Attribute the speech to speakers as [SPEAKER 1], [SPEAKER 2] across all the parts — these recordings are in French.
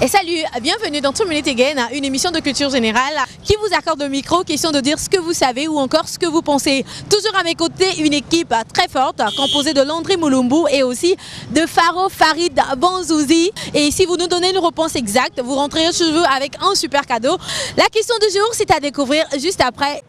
[SPEAKER 1] Et salut, bienvenue dans 2 Minutes Again, une émission de culture générale qui vous accorde le micro, question de dire ce que vous savez ou encore ce que vous pensez. Toujours à mes côtés, une équipe très forte, composée de Landry Mulumbu et aussi de Faro Farid Banzouzi. Et si vous nous donnez une réponse exacte, vous rentrez chez vous avec un super cadeau. La question du jour, c'est à découvrir juste après.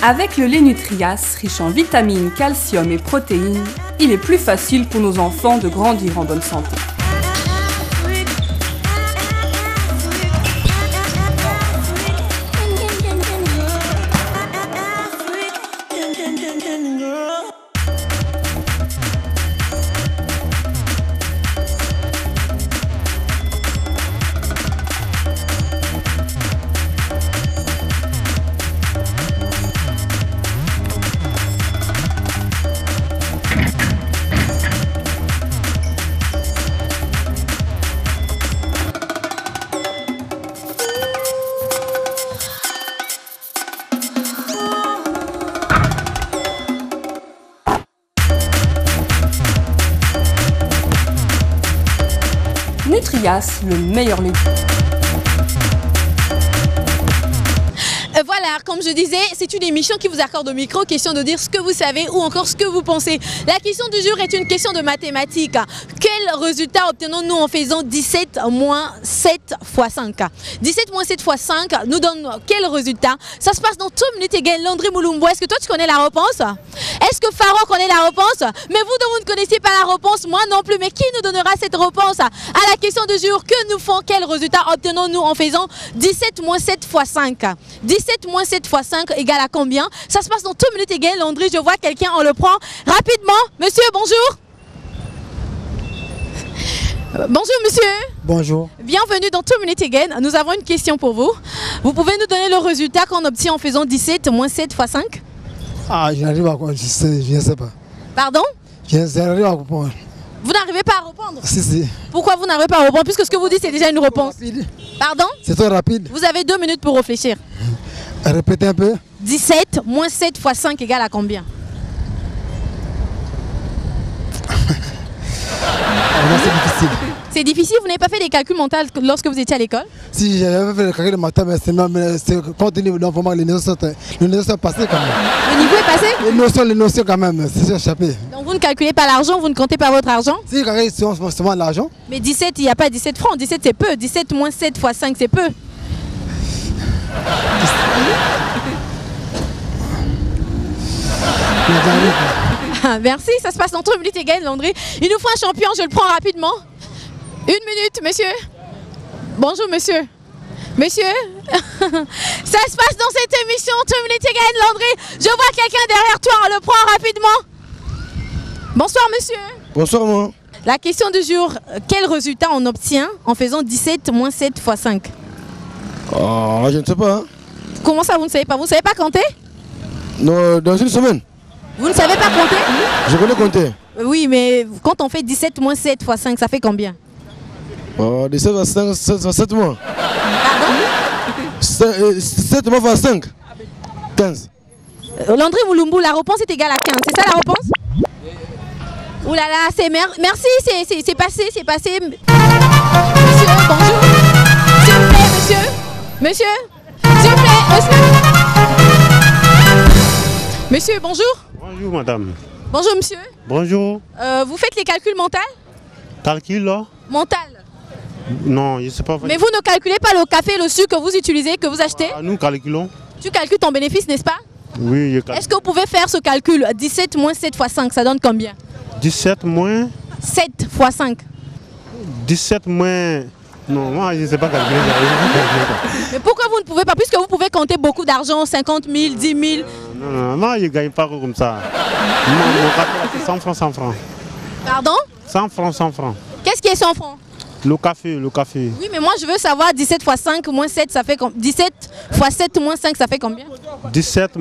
[SPEAKER 2] Avec le lait Nutrias, riche en vitamines, calcium et protéines, il est plus facile pour nos enfants de grandir en bonne santé. Nutrias, le meilleur lait.
[SPEAKER 1] Voilà, comme je disais, c'est une émission qui vous accorde au micro, question de dire ce que vous savez ou encore ce que vous pensez. La question du jour est une question de mathématiques. Quel résultat obtenons-nous en faisant 17 moins 7 fois 5? 17 moins 7 fois 5 nous donne quel résultat? Ça se passe dans 2 Minutes Again. Landry Mulumbu, est-ce que toi tu connais la réponse? Est-ce que Faro connaît la réponse? Mais vous ne connaissez pas la réponse, moi non plus. Mais qui nous donnera cette réponse à la question du jour? Que nous font, quel résultat obtenons-nous en faisant 17 moins 7 fois 5? 17 moins 7 fois 5 égale à combien? Ça se passe dans 2 Minutes Again. Landry, je vois quelqu'un, on le prend rapidement. Monsieur, bonjour. Bonjour monsieur.
[SPEAKER 3] Bonjour.
[SPEAKER 1] Bienvenue dans 2 Minutes Again. Nous avons une question pour vous. Vous pouvez nous donner le résultat qu'on obtient en faisant 17 moins 7 fois 5?
[SPEAKER 3] Ah, je n'arrive pas à comprendre, je ne sais pas.
[SPEAKER 1] Pardon?
[SPEAKER 3] Je n'arrive pas à comprendre.
[SPEAKER 1] Vous n'arrivez pas à répondre?
[SPEAKER 3] Si.
[SPEAKER 1] Pourquoi vous n'arrivez pas à répondre? Puisque ce que vous dites c'est déjà une réponse. Pardon?
[SPEAKER 3] C'est trop rapide.
[SPEAKER 1] Vous avez 2 minutes pour réfléchir.
[SPEAKER 3] Répétez un peu.
[SPEAKER 1] 17 moins 7 fois 5 égale à combien?
[SPEAKER 3] C'est difficile.
[SPEAKER 1] C'est difficile, vous n'avez pas fait des calculs mentaux lorsque vous étiez à l'école?
[SPEAKER 3] Si j'avais fait le calcul matin, mais c'est compte tenu de vraiment les notions sont passées quand même.
[SPEAKER 1] Le niveau est passé?
[SPEAKER 3] Les notions quand même, c'est échappé.
[SPEAKER 1] Donc vous ne calculez pas l'argent, vous ne comptez pas votre argent?
[SPEAKER 3] Si quand ils sont seulement l'argent.
[SPEAKER 1] Mais 17, il n'y a pas 17 francs, 17 c'est peu, 17 moins 7 fois 5 c'est peu. Merci, ça se passe dans 2 Minutes Again, Landry. Il nous faut un champion, je le prends rapidement. 1 minute, monsieur. Bonjour, monsieur. Monsieur, ça se passe dans cette émission 2 Minutes Again, Landry. Je vois quelqu'un derrière toi, on le prend rapidement. Bonsoir, monsieur.
[SPEAKER 3] Bonsoir, moi.
[SPEAKER 1] La question du jour, quel résultat on obtient en faisant 17 moins 7 fois 5?
[SPEAKER 3] Oh, je ne sais pas. Hein.
[SPEAKER 1] Comment ça, vous ne savez pas? Vous ne savez pas compter?
[SPEAKER 3] Non, dans une semaine.
[SPEAKER 1] Vous ne savez pas compter?
[SPEAKER 3] Je connais compter.
[SPEAKER 1] Oui, mais quand on fait 17 moins 7 fois 5, ça fait combien?
[SPEAKER 3] 17 fois 5, 7 mois.
[SPEAKER 1] Pardon?
[SPEAKER 3] 7 mois fois 5. 15.
[SPEAKER 1] Landry Mulumbu, la réponse est égale à 15. C'est ça la réponse? Ouh là là, c'est merci, c'est passé, c'est passé. Monsieur, bonjour. S'il vous plaît, monsieur. Monsieur. S'il vous plaît, monsieur. Monsieur, bonjour.
[SPEAKER 4] Bonjour madame.
[SPEAKER 1] Bonjour monsieur.
[SPEAKER 4] Bonjour.
[SPEAKER 1] Vous faites les calculs mentaux?
[SPEAKER 4] Calcul là?
[SPEAKER 1] Mental.
[SPEAKER 4] Non, je ne sais pas.
[SPEAKER 1] Mais vous ne calculez pas le café, le sucre que vous utilisez, que vous achetez?
[SPEAKER 4] Nous calculons.
[SPEAKER 1] Tu calcules ton bénéfice, n'est-ce pas?
[SPEAKER 4] Oui, je calcule.
[SPEAKER 1] Est-ce que vous pouvez faire ce calcul? 17 moins 7 fois 5, ça donne combien?
[SPEAKER 4] 17 moins
[SPEAKER 1] 7 fois 5.
[SPEAKER 4] 17 moins... Non, moi je ne sais pas calculer.
[SPEAKER 1] Mais pourquoi vous ne pouvez pas? Puisque vous pouvez compter beaucoup d'argent, 50 000, 10 000.
[SPEAKER 4] Non, je ne gagne pas comme ça. Mon café, c'est 100 francs, 100 francs.
[SPEAKER 1] Pardon?
[SPEAKER 4] 100 francs, 100 francs.
[SPEAKER 1] Qu'est-ce qui est 100 francs?
[SPEAKER 4] Le café.
[SPEAKER 1] Oui, mais moi je veux savoir 17 fois 5 moins 7, ça fait combien? 17 fois 7 moins 5, ça fait combien?
[SPEAKER 4] 17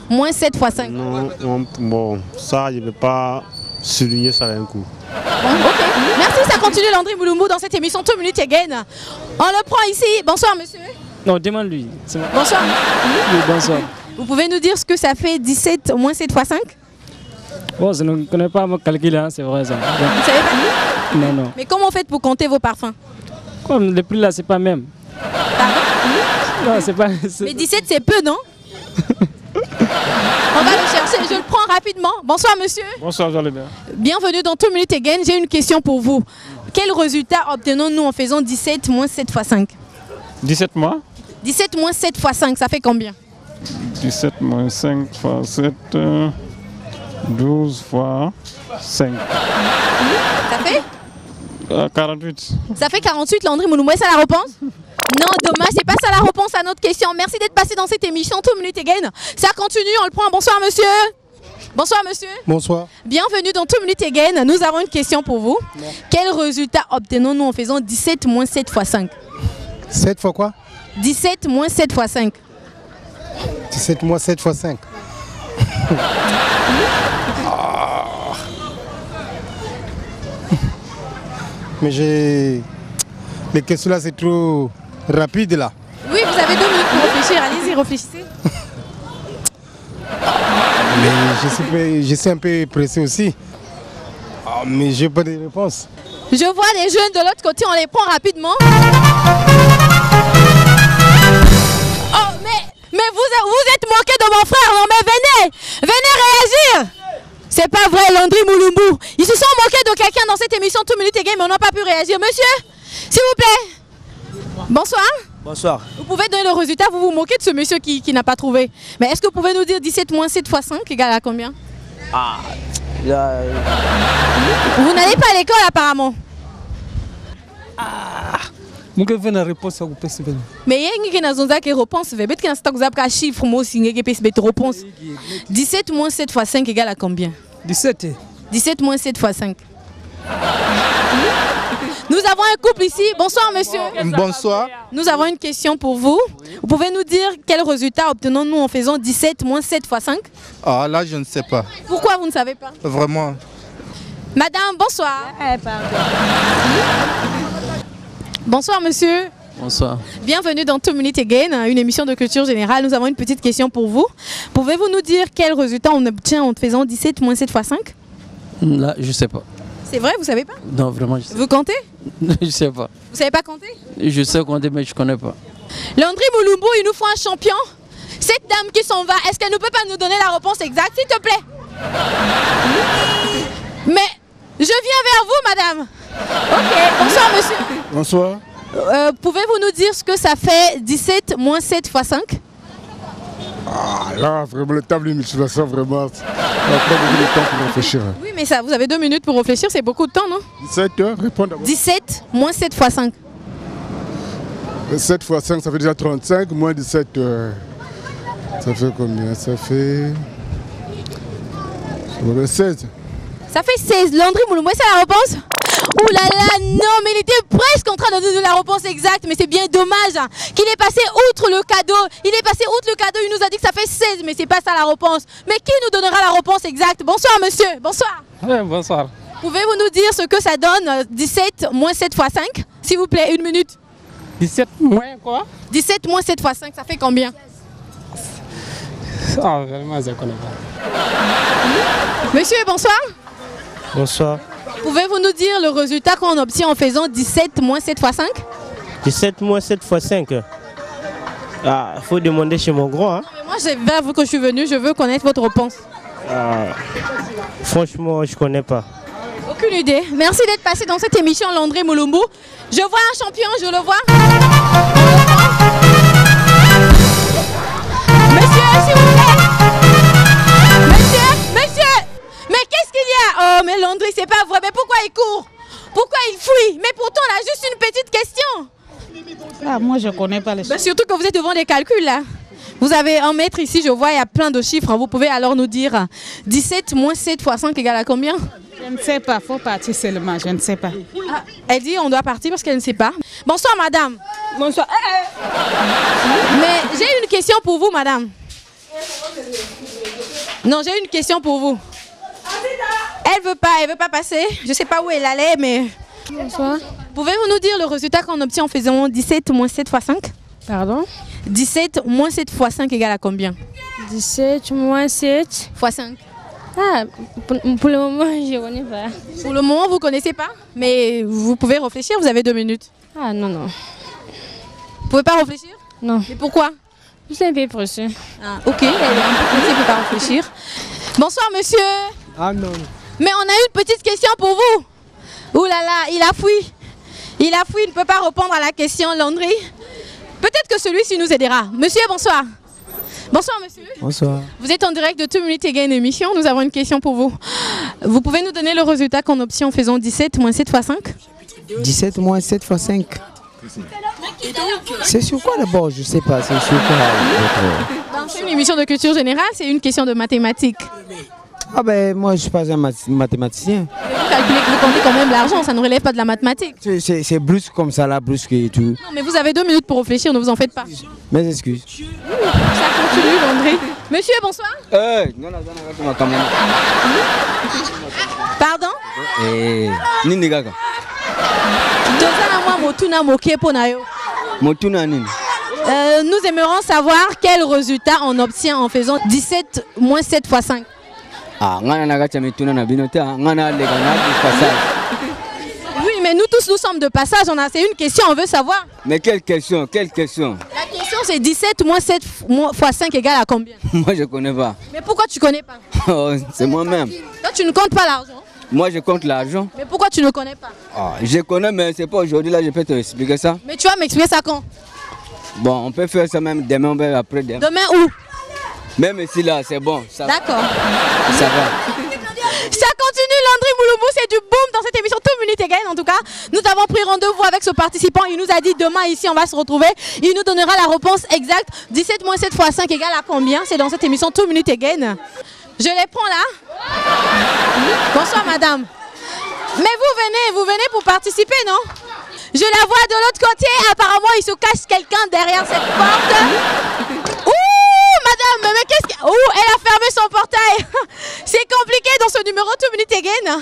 [SPEAKER 1] Moins 7 fois 5.
[SPEAKER 4] Non, bon, ça, je ne vais pas souligner ça d'un coup.
[SPEAKER 1] Bon, ok. Merci, ça continue Landry Mulumbu dans cette émission 2 Minutes Again. On le prend ici. Bonsoir monsieur.
[SPEAKER 5] Non, demande-lui.
[SPEAKER 1] Bonsoir.
[SPEAKER 5] Oui, bonsoir.
[SPEAKER 1] Vous pouvez nous dire ce que ça fait 17 moins 7 fois 5?
[SPEAKER 5] Bon, je ne connais pas mon calcul, hein, c'est vrai ça.
[SPEAKER 1] Vous savez pas?
[SPEAKER 5] Non, non.
[SPEAKER 1] Mais comment vous faites pour compter vos parfums?
[SPEAKER 5] Comme le prix là, c'est pas même.
[SPEAKER 1] Pardon?
[SPEAKER 5] Non, c'est pas.
[SPEAKER 1] Mais 17 c'est peu, non? On va le chercher, je le prends rapidement. Bonsoir monsieur.
[SPEAKER 4] Bonsoir, j'allais bien.
[SPEAKER 1] Bienvenue dans 2 minutes again. J'ai une question pour vous. Quel résultat obtenons-nous en faisant 17 moins 7 fois 5?
[SPEAKER 4] 17 mois.
[SPEAKER 1] 17 moins 7 fois 5, ça fait combien?
[SPEAKER 4] 17 moins 5 fois 7, 12 fois 5.
[SPEAKER 1] Ça fait?
[SPEAKER 4] 48.
[SPEAKER 1] Ça fait 48, Landry Mouloumou. C'est ça la réponse? Non, dommage, c'est pas ça la réponse à notre question. Merci d'être passé dans cette émission 2 minutes again. Ça continue, on le prend. Bonsoir monsieur. Bonsoir monsieur.
[SPEAKER 3] Bonsoir.
[SPEAKER 1] Bienvenue dans 2 minutes again. Nous avons une question pour vous. Quel résultat obtenons-nous en faisant 17 moins 7 fois 5?
[SPEAKER 3] 7 fois quoi?
[SPEAKER 1] 17 moins 7 fois 5.
[SPEAKER 3] 17 moins 7 fois 5. Mais j'ai... Les questions là, c'est trop rapide là.
[SPEAKER 1] Oui, vous avez 2 minutes pour réfléchir. Allez-y, réfléchissez.
[SPEAKER 3] Mais je suis un peu pressé aussi. Mais j'ai pas de réponse.
[SPEAKER 1] Je vois les jeunes de l'autre côté, on les prend rapidement. Oh, mais vous êtes moqué de mon frère, non mais venez réagir. C'est pas vrai, Landry Mouloumou. Ils se sont moqués de quelqu'un dans cette émission 2 minutes again, mais on n'a pas pu réagir. Monsieur, s'il vous plaît. Bonsoir.
[SPEAKER 6] Bonsoir.
[SPEAKER 1] Vous pouvez donner le résultat, vous vous moquez de ce monsieur qui n'a pas trouvé. Mais est-ce que vous pouvez nous dire 17 moins 7 fois 5 égale à combien?
[SPEAKER 6] Ah, là,
[SPEAKER 1] Vous n'allez pas à l'école apparemment.
[SPEAKER 7] Vous avez une réponse à vous passer.
[SPEAKER 1] Mais il y a une réponse. Il y a un chiffre, moi aussi, il y a une réponse. 17 moins 7 fois 5 égale à combien?
[SPEAKER 7] 17.
[SPEAKER 1] 17 moins 7 fois 5. Nous avons un couple ici. Bonsoir monsieur.
[SPEAKER 3] Bonsoir.
[SPEAKER 1] Nous avons une question pour vous. Vous pouvez nous dire quel résultat obtenons-nous en faisant 17 moins 7 fois 5?
[SPEAKER 8] Ah là, je ne sais pas.
[SPEAKER 1] Pourquoi vous ne savez pas?
[SPEAKER 8] Vraiment.
[SPEAKER 1] Madame, bonsoir. Bonsoir monsieur.
[SPEAKER 5] Bonsoir.
[SPEAKER 1] Bienvenue dans 2 minutes again, une émission de culture générale. Nous avons une petite question pour vous. Pouvez-vous nous dire quel résultat on obtient en faisant 17 moins 7 fois 5?
[SPEAKER 5] Là, je sais pas.
[SPEAKER 1] C'est vrai, vous savez pas?
[SPEAKER 5] Non, vraiment, je sais
[SPEAKER 1] Vous comptez?
[SPEAKER 5] Je sais pas.
[SPEAKER 1] Vous savez pas compter?
[SPEAKER 5] Je sais compter, mais je connais pas.
[SPEAKER 1] Landry Mouloumou, il nous faut un champion. Cette dame qui s'en va, est-ce qu'elle ne peut pas nous donner la réponse exacte, s'il te plaît? Mais je viens vers vous, madame. Ok, bonsoir monsieur.
[SPEAKER 3] Bonsoir.
[SPEAKER 1] Pouvez-vous nous dire ce que ça fait 17 moins 7 fois 5?
[SPEAKER 3] Ah là, vraiment, le table de multiplication, vraiment, on a pas beaucoup de temps pour réfléchir.
[SPEAKER 1] Oui, mais ça, vous avez 2 minutes pour réfléchir, c'est beaucoup de temps, non?
[SPEAKER 3] 17 heures, réponds d'abord.
[SPEAKER 1] 17 moins 7 fois 5.
[SPEAKER 3] 7 fois 5, ça fait déjà 35, moins 17, ça fait combien? Ça fait 16.
[SPEAKER 1] Ça fait 16. Landry Mouloumou, c'est la réponse? Ouh là là, non, mais il était presque en train de donner la réponse exacte, mais c'est bien dommage hein, qu'il est passé outre le cadeau. Il est passé outre le cadeau, il nous a dit que ça fait 16, mais c'est pas ça la réponse. Mais qui nous donnera la réponse exacte? Bonsoir monsieur, bonsoir.
[SPEAKER 5] Oui, bonsoir.
[SPEAKER 1] Pouvez-vous nous dire ce que ça donne 17 moins 7 fois 5? S'il vous plaît, 1 minute.
[SPEAKER 5] 17 moins quoi?
[SPEAKER 1] 17 moins 7 fois 5, ça fait combien?
[SPEAKER 5] Ah, vraiment, je connais pas.
[SPEAKER 1] Monsieur, bonsoir.
[SPEAKER 6] bonsoir.
[SPEAKER 1] Pouvez-vous nous dire le résultat qu'on obtient en faisant 17 moins 7 fois 5?
[SPEAKER 6] 17 moins 7 fois 5. Ah, faut demander chez mon grand. Hein.
[SPEAKER 1] Mais moi, c'est vers vous que je suis venu, je veux connaître votre réponse.
[SPEAKER 6] Franchement, je connais pas.
[SPEAKER 1] Aucune idée. Merci d'être passé dans cette émission Landry Mouloumou. Je vois un champion, je le vois. Monsieur, s'il vous plaît. Monsieur. Mais qu'est-ce qu'il y a? Oh, mais Landry, c'est pas vrai. Mais pourquoi il court? Pourquoi il fuit? Mais pourtant, on a juste une petite question.
[SPEAKER 9] Ah, moi, je connais pas les
[SPEAKER 1] Ben,
[SPEAKER 9] choses.
[SPEAKER 1] surtout que vous êtes devant des calculs, là. Vous avez un mètre ici, je vois, il y a plein de chiffres. Vous pouvez alors nous dire 17 moins 7 fois 5 égale à combien?
[SPEAKER 9] Je ne sais pas, faut partir seulement, je ne sais pas.
[SPEAKER 1] Ah, elle dit on doit partir parce qu'elle ne sait pas. Bonsoir, madame.
[SPEAKER 9] Bonsoir.
[SPEAKER 1] Mais j'ai une question pour vous, madame. Non, j'ai une question pour vous. Elle veut pas passer. Je sais pas où elle allait, mais...
[SPEAKER 10] Bonsoir.
[SPEAKER 1] Pouvez-vous nous dire le résultat qu'on obtient en faisant 17 moins 7 fois 5?
[SPEAKER 8] Pardon?
[SPEAKER 1] 17 moins 7 fois 5 égale à combien?
[SPEAKER 8] 17 moins 7
[SPEAKER 1] fois 5.
[SPEAKER 8] Ah, pour le moment, je ne connais pas.
[SPEAKER 1] Pour le moment, vous ne connaissez pas? Mais vous pouvez réfléchir, vous avez 2 minutes.
[SPEAKER 8] Ah, non.
[SPEAKER 1] Vous ne pouvez pas réfléchir?
[SPEAKER 8] Non.
[SPEAKER 1] Et pourquoi?
[SPEAKER 8] Je suis un peu pressée.
[SPEAKER 1] Ah, ok, elle est un peu pressée, elle ne peut pas réfléchir. Bonsoir, monsieur.
[SPEAKER 7] Ah non.
[SPEAKER 1] Mais on a une petite question pour vous. Ouh là là, il a fui. Il ne peut pas répondre à la question, Landry. Peut-être que celui-ci nous aidera. Monsieur, bonsoir. Bonsoir, monsieur.
[SPEAKER 7] Bonsoir.
[SPEAKER 1] Vous êtes en direct de 2 minutes Again émission. Nous avons une question pour vous. Vous pouvez nous donner le résultat qu'on obtient en faisant 17 moins 7 fois 5?
[SPEAKER 10] 17 moins 7 fois 5. C'est sur quoi d'abord? Je sais pas. C'est sur quoi?
[SPEAKER 1] C'est une émission de culture générale, c'est une question de mathématiques.
[SPEAKER 10] Ah ben moi je suis pas un mathématicien.
[SPEAKER 1] Vous calculez que vous comptez quand même l'argent, ça ne relève pas de la mathématique.
[SPEAKER 10] C'est brusque comme ça là, brusque et tout.
[SPEAKER 1] Non mais vous avez 2 minutes pour réfléchir, ne vous en faites pas.
[SPEAKER 10] Mes excuses.
[SPEAKER 1] Ça continue, Landry. Monsieur, bonsoir. Pardon? Nous aimerions savoir quel résultat on obtient en faisant 17 moins 7 fois 5. Oui, mais nous tous, nous sommes de passage. C'est une question, on veut savoir.
[SPEAKER 10] Mais quelle question? Quelle question?
[SPEAKER 1] La question, c'est 17 moins 7 fois 5 égale à combien?
[SPEAKER 10] Moi, je connais pas.
[SPEAKER 1] Mais pourquoi tu connais pas?
[SPEAKER 10] C'est moi-même.
[SPEAKER 1] Toi, tu ne comptes pas l'argent?
[SPEAKER 10] Moi, je compte l'argent.
[SPEAKER 1] Mais pourquoi tu ne connais pas?
[SPEAKER 10] Je connais, mais c'est pas aujourd'hui, là, je peux te expliquer ça.
[SPEAKER 1] Mais tu vas m'expliquer ça quand?
[SPEAKER 10] Bon, on peut faire ça même demain, on peut après demain.
[SPEAKER 1] Demain où?
[SPEAKER 10] Même ici, là, c'est bon.
[SPEAKER 1] D'accord.
[SPEAKER 10] Ça va.
[SPEAKER 1] Ça continue, Landry Mouloumou, c'est du boom dans cette émission 2 minutes Again. En tout cas, nous avons pris rendez-vous avec ce participant. Il nous a dit demain ici on va se retrouver. Il nous donnera la réponse exacte. 17 moins 7 fois 5 égale à combien? C'est dans cette émission 2 minutes Again. Je les prends là. Bonsoir madame. Mais vous venez pour participer, non? Je la vois de l'autre côté. Apparemment il se cache quelqu'un derrière cette porte. Madame, mais qu'est-ce que... Oh, elle a fermé son portail. C'est compliqué dans ce numéro 2 minutes Again.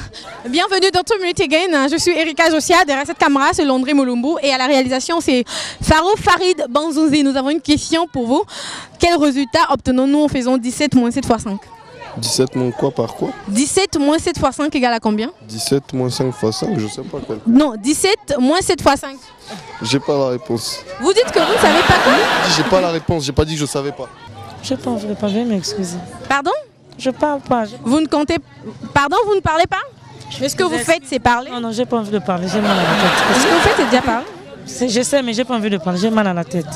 [SPEAKER 1] Bienvenue dans 2 minutes Again. Je suis Erika Josia. Derrière cette caméra, c'est Landry Mouloumou. Et à la réalisation, c'est Farid Banzouzi. Nous avons une question pour vous. Quel résultat obtenons-nous en faisant 17 moins 7 fois 5?
[SPEAKER 11] 17 moins quoi par quoi?
[SPEAKER 1] 17 moins 7 fois 5 égale à combien?
[SPEAKER 11] 17 moins 5 fois 5, je sais pas quel.
[SPEAKER 1] Non, 17 moins 7 fois 5.
[SPEAKER 11] J'ai pas la réponse.
[SPEAKER 1] Vous dites que vous ne savez pas quoi?
[SPEAKER 11] J'ai pas la réponse, j'ai pas dit que je savais pas.
[SPEAKER 12] Je pas envie de parler, mais excusez.
[SPEAKER 1] Pardon?
[SPEAKER 12] Je parle pas.
[SPEAKER 1] Vous ne comptez... Pardon, vous ne parlez pas? Mais ce que vous faites, c'est parler?
[SPEAKER 12] Non, j'ai pas envie de parler, j'ai mal à la tête.
[SPEAKER 1] Ce que vous faites, c'est déjà parler?
[SPEAKER 12] Je sais, mais j'ai pas envie de parler, j'ai mal à la tête.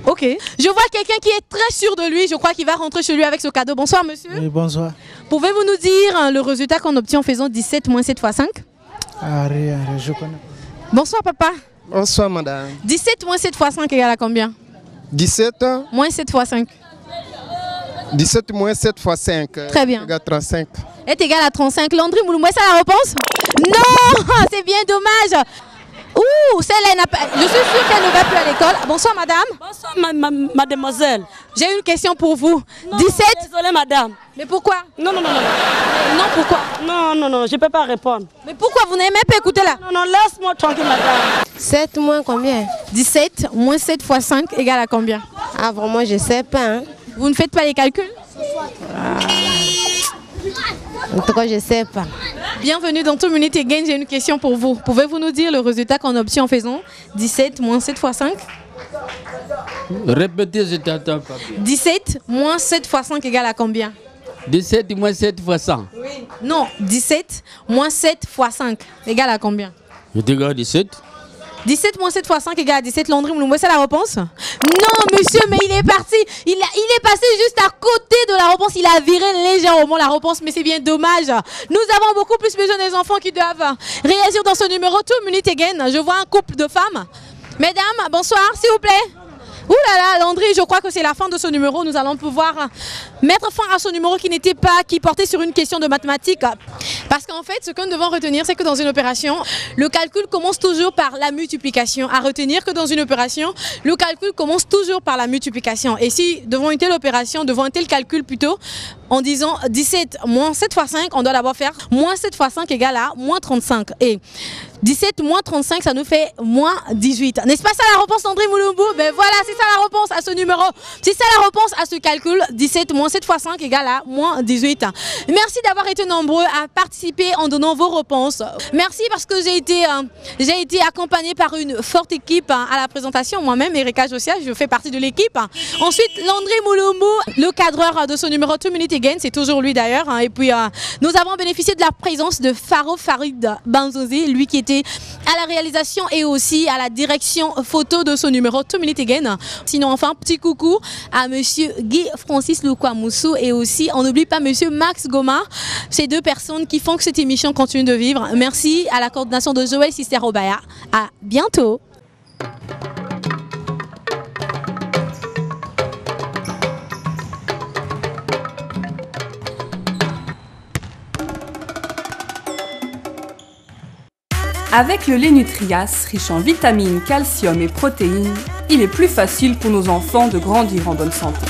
[SPEAKER 1] Ok. Je vois quelqu'un qui est très sûr de lui. Je crois qu'il va rentrer chez lui avec ce cadeau. Bonsoir, monsieur.
[SPEAKER 7] Oui, bonsoir.
[SPEAKER 1] Pouvez-vous nous dire le résultat qu'on obtient en faisant 17 moins 7 fois 5?
[SPEAKER 7] Arrête, je connais.
[SPEAKER 1] Bonsoir, papa.
[SPEAKER 11] Bonsoir, madame.
[SPEAKER 1] 17 moins 7 fois 5 égale à combien?
[SPEAKER 11] 17
[SPEAKER 1] moins 7 fois 5.
[SPEAKER 11] 17 moins 7 fois 5.
[SPEAKER 1] Très bien.
[SPEAKER 11] Égale 35.
[SPEAKER 1] Est égal à 35. Landry Mouloumou, c'est la réponse? Non, c'est bien dommage. Ouh, celle-là, je suis sûre qu'elle ne va plus à l'école. Bonsoir, madame.
[SPEAKER 13] Bonsoir, mademoiselle.
[SPEAKER 1] J'ai une question pour vous.
[SPEAKER 13] Non,
[SPEAKER 1] 17.
[SPEAKER 13] Désolée, madame.
[SPEAKER 1] Mais pourquoi?
[SPEAKER 13] Non.
[SPEAKER 1] Non, pourquoi?
[SPEAKER 13] Non, je ne peux pas répondre.
[SPEAKER 1] Mais pourquoi? Vous n'avez même pas écouté là?
[SPEAKER 13] Non, laisse-moi tranquille, madame.
[SPEAKER 8] 7 moins combien?
[SPEAKER 1] 17 moins 7 fois 5 égale à combien?
[SPEAKER 8] Ah, vraiment, je ne sais pas. Hein.
[SPEAKER 1] Vous ne faites pas les calculs?
[SPEAKER 8] En tout cas, je ne sais pas.
[SPEAKER 1] Bienvenue dans 2 minutes Again, j'ai une question pour vous. Pouvez-vous nous dire le résultat qu'on obtient en faisant 17 moins 7 fois 5?
[SPEAKER 14] Répétez, je t'entends pas bien.
[SPEAKER 1] 17 moins 7 fois 5 égale à combien?
[SPEAKER 14] 17 moins 7 fois 100.
[SPEAKER 1] Oui. Non, 17 moins 7 fois 5 égale à combien?
[SPEAKER 14] Je te garde 17.
[SPEAKER 1] 17 moins 7 fois 5 égale à 17, Landry Mouloumou, c'est la réponse? Non, monsieur, mais il est parti. Il est passé juste à côté de la réponse. Il a viré légèrement la réponse, mais c'est bien dommage. Nous avons beaucoup plus besoin des enfants qui doivent réagir dans ce numéro 2 minutes Again. Je vois un couple de femmes. Mesdames, bonsoir, s'il vous plaît. Ouh là là, Landry, je crois que c'est la fin de ce numéro. Nous allons pouvoir mettre fin à ce numéro qui portait sur une question de mathématiques. Parce qu'en fait, ce que nous devons retenir, c'est que dans une opération, le calcul commence toujours par la multiplication. À retenir que dans une opération, le calcul commence toujours par la multiplication. Et si devant une telle opération, devant un tel calcul plutôt, en disant 17 moins 7 fois 5, on doit d'abord faire moins 7 fois 5 égale à moins 35. Et 17 moins 35, ça nous fait moins 18. N'est-ce pas ça la réponse d'André Moulumbu? Ben voilà, c'est ça la réponse à ce numéro. C'est ça la réponse à ce calcul. 17 moins 7 fois 5 égale à moins 18. Merci d'avoir été nombreux à participer en donnant vos réponses. Merci parce que j'ai été accompagnée par une forte équipe à la présentation. Moi-même, Erika Josia, je fais partie de l'équipe. Ensuite, Landry Moulumbu, le cadreur de ce numéro 2 Minutes Again, c'est toujours lui d'ailleurs. Et puis, nous avons bénéficié de la présence de Faro Farid Banzozi, lui qui était à la réalisation et aussi à la direction photo de ce numéro 2 Minutes Again. Sinon, enfin, petit coucou à monsieur Guy Francis Lukwamoussou et aussi, on n'oublie pas monsieur Max Goma. Ces deux personnes qui font que cette émission continue de vivre. Merci à la coordination de Joël Sister-Obaya. À bientôt.
[SPEAKER 2] Avec le lait Nutrias, riche en vitamines, calcium et protéines, il est plus facile pour nos enfants de grandir en bonne santé.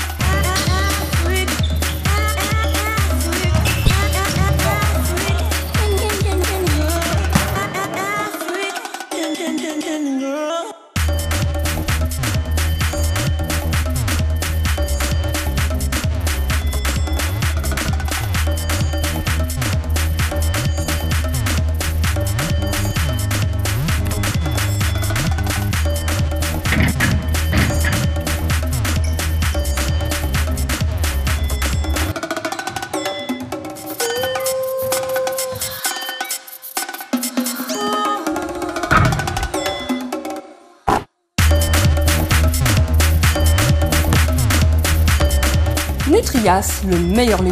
[SPEAKER 2] Nutrias, le meilleur lait.